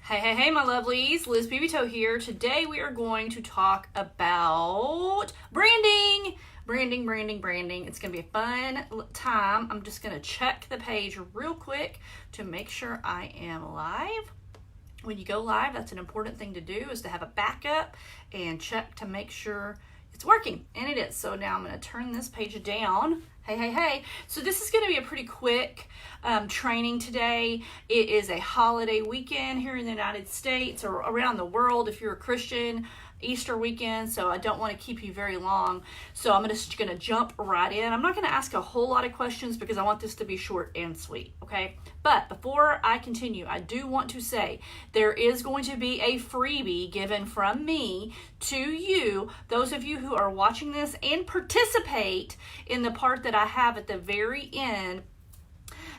Hey, my lovelies. Liz Pevytoe here. Today we are going to talk about branding. Branding. It's going to be a fun time. I'm just going to check the page real quick to make sure I am live. When you go live, that's an important thing to do, is to have a backup and check to make sure it's working. And it is. So now I'm going to turn this page down. Hey. So this is going to be a pretty quick training today. It is a holiday weekend here in the United States or around the world if you're a Christian. Easter weekend, so I don't want to keep you very long. So I'm just going to jump right in. I'm not going to ask a whole lot of questions because I want this to be short and sweet, okay? But before I continue, I do want to say there is going to be a freebie given from me to you, those of you who are watching this and participate in the part that I have at the very end.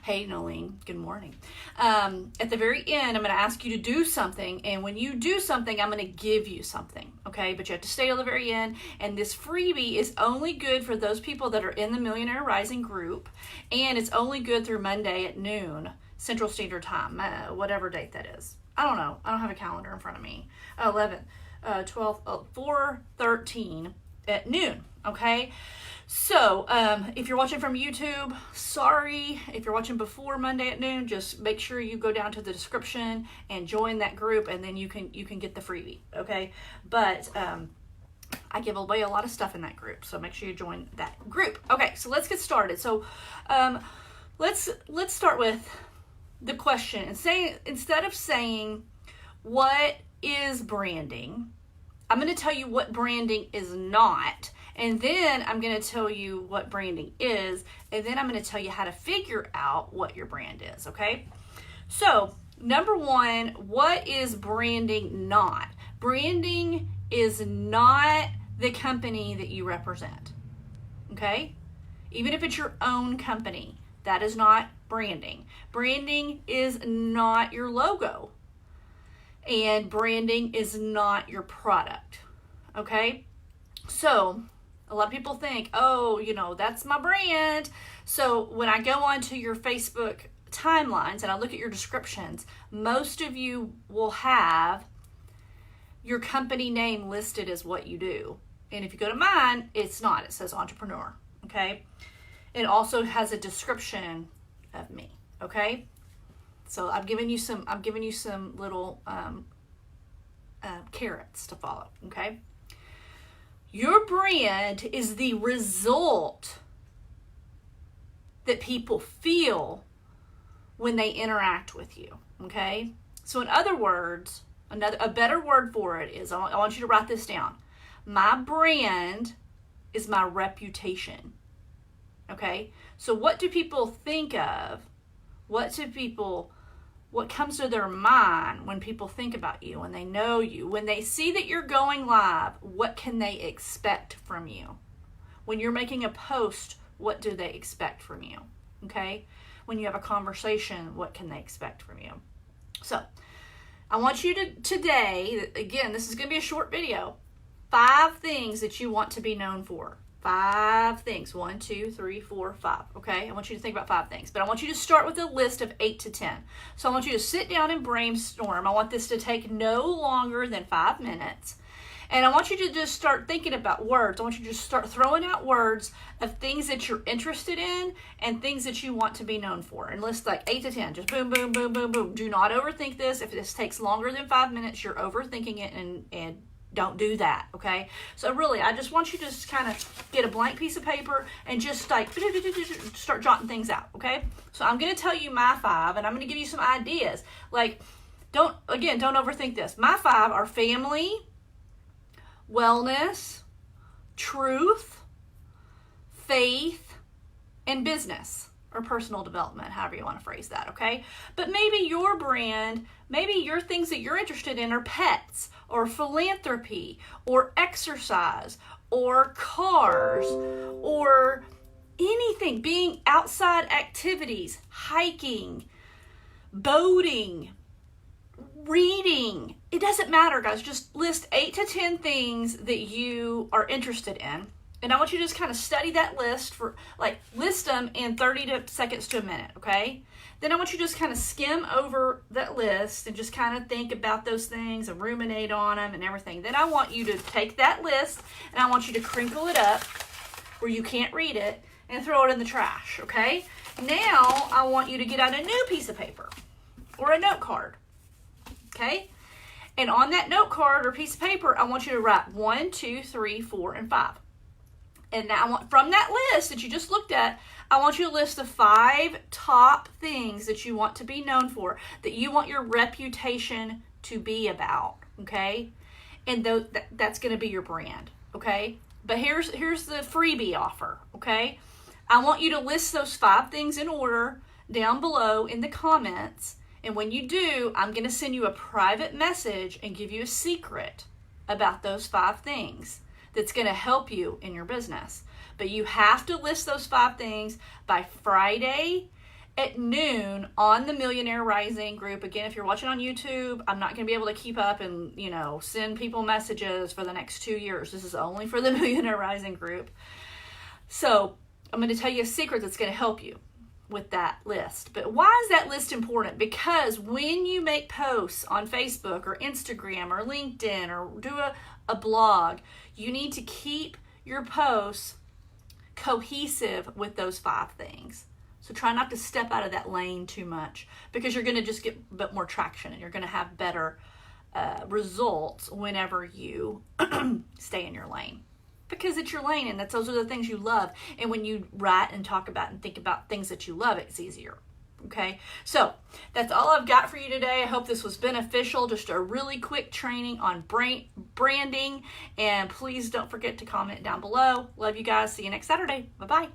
Hey, Nolene, good morning. At the very end, I'm going to ask you to do something, and when you do something, I'm going to give you something, okay? But you have to stay till the very end, and this freebie is only good for those people that are in the Millionaire Rising group, and it's only good through Monday at noon, Central Standard Time, whatever date that is. I don't know. I don't have a calendar in front of me. 4/13 at noon, okay? So, if you're watching from YouTube, sorry. If you're watching before Monday at noon, just make sure you go down to the description and join that group, and then you can get the freebie, okay? But I give away a lot of stuff in that group, so make sure you join that group. Okay, so let's get started. So, let's start with the question, and instead of saying what is branding, I'm going to tell you what branding is not. And then I'm going to tell you what branding is, and then I'm going to tell you how to figure out what your brand is, okay? So, number one, what is branding not? Branding is not the company that you represent, okay? Even if it's your own company, that is not branding. Branding is not your logo, and branding is not your product, okay? So, a lot of people think, oh, that's my brand. So when I go onto your Facebook timelines and I look at your descriptions, most of you will have your company name listed as what you do. And if you go to mine, it's not. It says entrepreneur, okay? It also has a description of me, okay? So I'm giving you some little carrots to follow, okay? Your brand is the result that people feel when they interact with you, okay? So in other words, a better word for it is, I want you to write this down. My brand is my reputation, okay? So what do people think of? What comes to their mind when people think about you, when they know you, when they see that you're going live, what can they expect from you? When you're making a post, what do they expect from you? Okay? When you have a conversation, what can they expect from you? So, I want you to today, again, this is going to be a short video, 5 things that you want to be known for. 5 things. 1, 2, 3, 4, 5. Okay? I want you to think about 5 things. But I want you to start with a list of 8 to 10. So I want you to sit down and brainstorm. I want this to take no longer than 5 minutes. And I want you to just start thinking about words. I want you to just start throwing out words of things that you're interested in and things that you want to be known for. And list like 8 to 10. Just boom, boom, boom, boom, boom. Do not overthink this. If this takes longer than 5 minutes, you're overthinking it, and don't do that, okay? So really, I just want you to just kind of get a blank piece of paper and just like start jotting things out, okay? So I'm going to tell you my 5, and I'm going to give you some ideas. Like, don't overthink this. My 5 are family, wellness, truth, faith, and business, or personal development, however you want to phrase that, okay? But maybe your brand, maybe your things that you're interested in are pets, or philanthropy, or exercise, or cars, or anything, being outside activities, hiking, boating, reading. It doesn't matter, guys. Just list 8 to 10 things that you are interested in. And I want you to just kind of study that list list them in 30 seconds to a minute, okay? Then I want you to just kind of skim over that list and just kind of think about those things and ruminate on them and everything. Then I want you to take that list and I want you to crinkle it up where you can't read it and throw it in the trash, okay? Now I want you to get out a new piece of paper or a note card, okay? And on that note card or piece of paper, I want you to write 1, 2, 3, 4, and 5. And now from that list that you just looked at, I want you to list the 5 top things that you want to be known for, that you want your reputation to be about, okay? And that's going to be your brand, okay? But here's the freebie offer, okay? I want you to list those 5 things in order down below in the comments. And when you do, I'm going to send you a private message and give you a secret about those 5 things that's going to help you in your business. But you have to list those 5 things by Friday at noon on the Millionaire Rising group. Again, if you're watching on YouTube, I'm not going to be able to keep up and, send people messages for the next 2 years. This is only for the Millionaire Rising group. So I'm going to tell you a secret that's going to help you with that list. But why is that list important? Because when you make posts on Facebook or Instagram or LinkedIn or do a blog, you need to keep your posts cohesive with those 5 things. So try not to step out of that lane too much, because you're going to just get a bit more traction and you're going to have better results whenever you stay in your lane. Because it's your lane and those are the things you love. And when you write and talk about and think about things that you love, it's easier. Okay, so that's all I've got for you today. I hope this was beneficial. Just a really quick training on branding. And please don't forget to comment down below. Love you guys. See you next Saturday. Bye-bye.